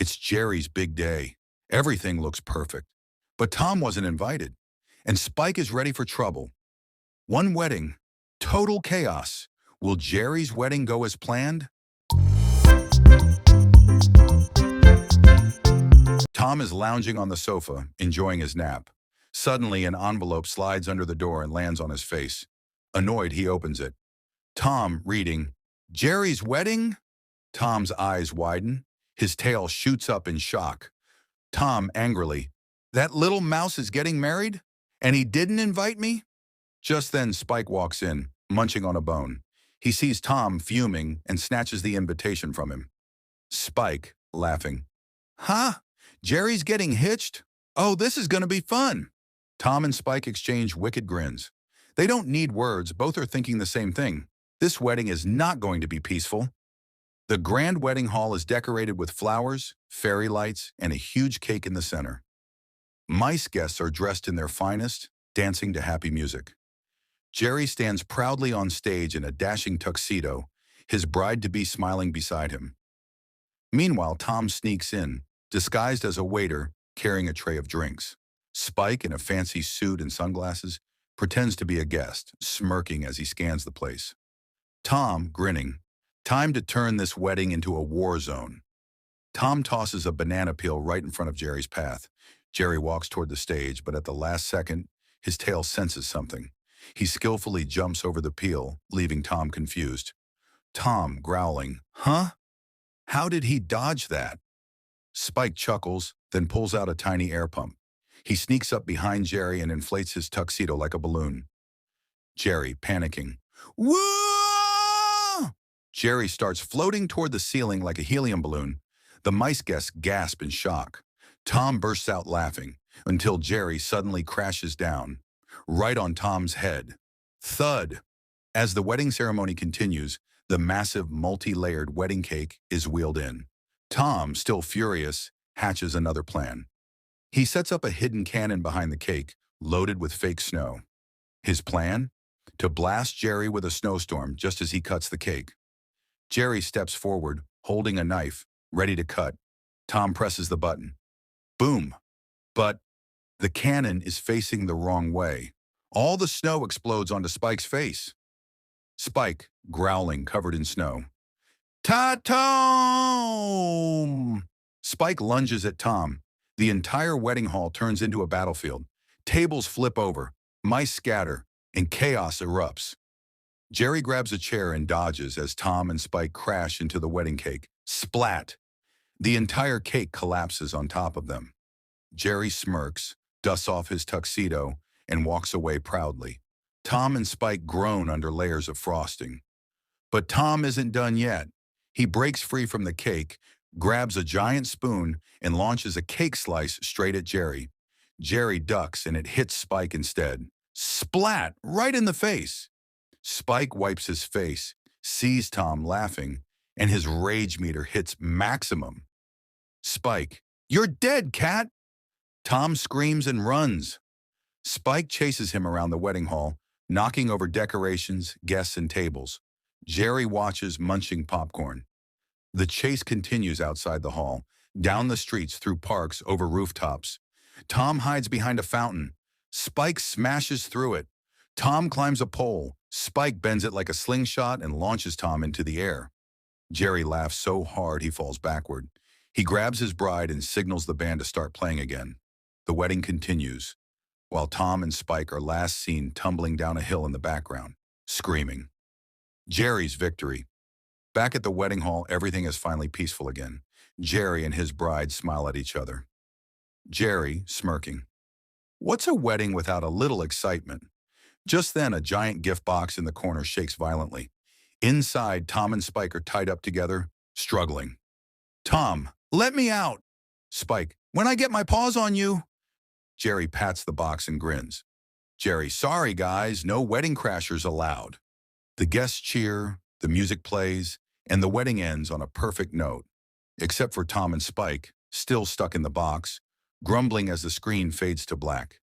It's Jerry's big day. Everything looks perfect. But Tom wasn't invited, and Spike is ready for trouble. One wedding, total chaos. Will Jerry's wedding go as planned? Tom is lounging on the sofa, enjoying his nap. Suddenly, an envelope slides under the door and lands on his face. Annoyed, he opens it. Tom, reading, Jerry's wedding? Tom's eyes widen. His tail shoots up in shock. Tom, angrily, that little mouse is getting married? And he didn't invite me? Just then, Spike walks in, munching on a bone. He sees Tom fuming and snatches the invitation from him. Spike, laughing. Huh? Jerry's getting hitched? Oh, this is gonna be fun. Tom and Spike exchange wicked grins. They don't need words, both are thinking the same thing. This wedding is not going to be peaceful. The grand wedding hall is decorated with flowers, fairy lights, and a huge cake in the center. Mice guests are dressed in their finest, dancing to happy music. Jerry stands proudly on stage in a dashing tuxedo, his bride-to-be smiling beside him. Meanwhile, Tom sneaks in, disguised as a waiter, carrying a tray of drinks. Spike, in a fancy suit and sunglasses, pretends to be a guest, smirking as he scans the place. Tom, grinning, time to turn this wedding into a war zone. Tom tosses a banana peel right in front of Jerry's path. Jerry walks toward the stage, but at the last second, his tail senses something. He skillfully jumps over the peel, leaving Tom confused. Tom, growling, huh? How did he dodge that? Spike chuckles, then pulls out a tiny air pump. He sneaks up behind Jerry and inflates his tuxedo like a balloon. Jerry, panicking. Whoa! Jerry starts floating toward the ceiling like a helium balloon. The mice guests gasp in shock. Tom bursts out laughing until Jerry suddenly crashes down, right on Tom's head. Thud! As the wedding ceremony continues, the massive multi-layered wedding cake is wheeled in. Tom, still furious, hatches another plan. He sets up a hidden cannon behind the cake, loaded with fake snow. His plan? To blast Jerry with a snowstorm just as he cuts the cake. Jerry steps forward, holding a knife, ready to cut. Tom presses the button. Boom! But the cannon is facing the wrong way. All the snow explodes onto Spike's face. Spike, growling, covered in snow. Ta-tom! Spike lunges at Tom. The entire wedding hall turns into a battlefield. Tables flip over, mice scatter, and chaos erupts. Jerry grabs a chair and dodges as Tom and Spike crash into the wedding cake. Splat! The entire cake collapses on top of them. Jerry smirks, dusts off his tuxedo, and walks away proudly. Tom and Spike groan under layers of frosting. But Tom isn't done yet. He breaks free from the cake, grabs a giant spoon, and launches a cake slice straight at Jerry. Jerry ducks and it hits Spike instead. Splat! Right in the face. Spike wipes his face, sees Tom laughing, and his rage meter hits maximum. Spike, you're dead, cat! Tom screams and runs. Spike chases him around the wedding hall, knocking over decorations, guests, and tables. Jerry watches, munching popcorn. The chase continues outside the hall, down the streets, through parks, over rooftops. Tom hides behind a fountain. Spike smashes through it. Tom climbs a pole. Spike bends it like a slingshot and launches Tom into the air. Jerry laughs so hard he falls backward. He grabs his bride and signals the band to start playing again. The wedding continues, while Tom and Spike are last seen tumbling down a hill in the background, screaming. Jerry's victory. Back at the wedding hall, everything is finally peaceful again. Jerry and his bride smile at each other. Jerry, smirking. What's a wedding without a little excitement? Just then, a giant gift box in the corner shakes violently. Inside, Tom and Spike are tied up together, struggling. Tom, let me out! Spike, when I get my paws on you! Jerry pats the box and grins. Jerry, sorry guys, no wedding crashers allowed. The guests cheer, the music plays, and the wedding ends on a perfect note. Except for Tom and Spike, still stuck in the box, grumbling as the screen fades to black.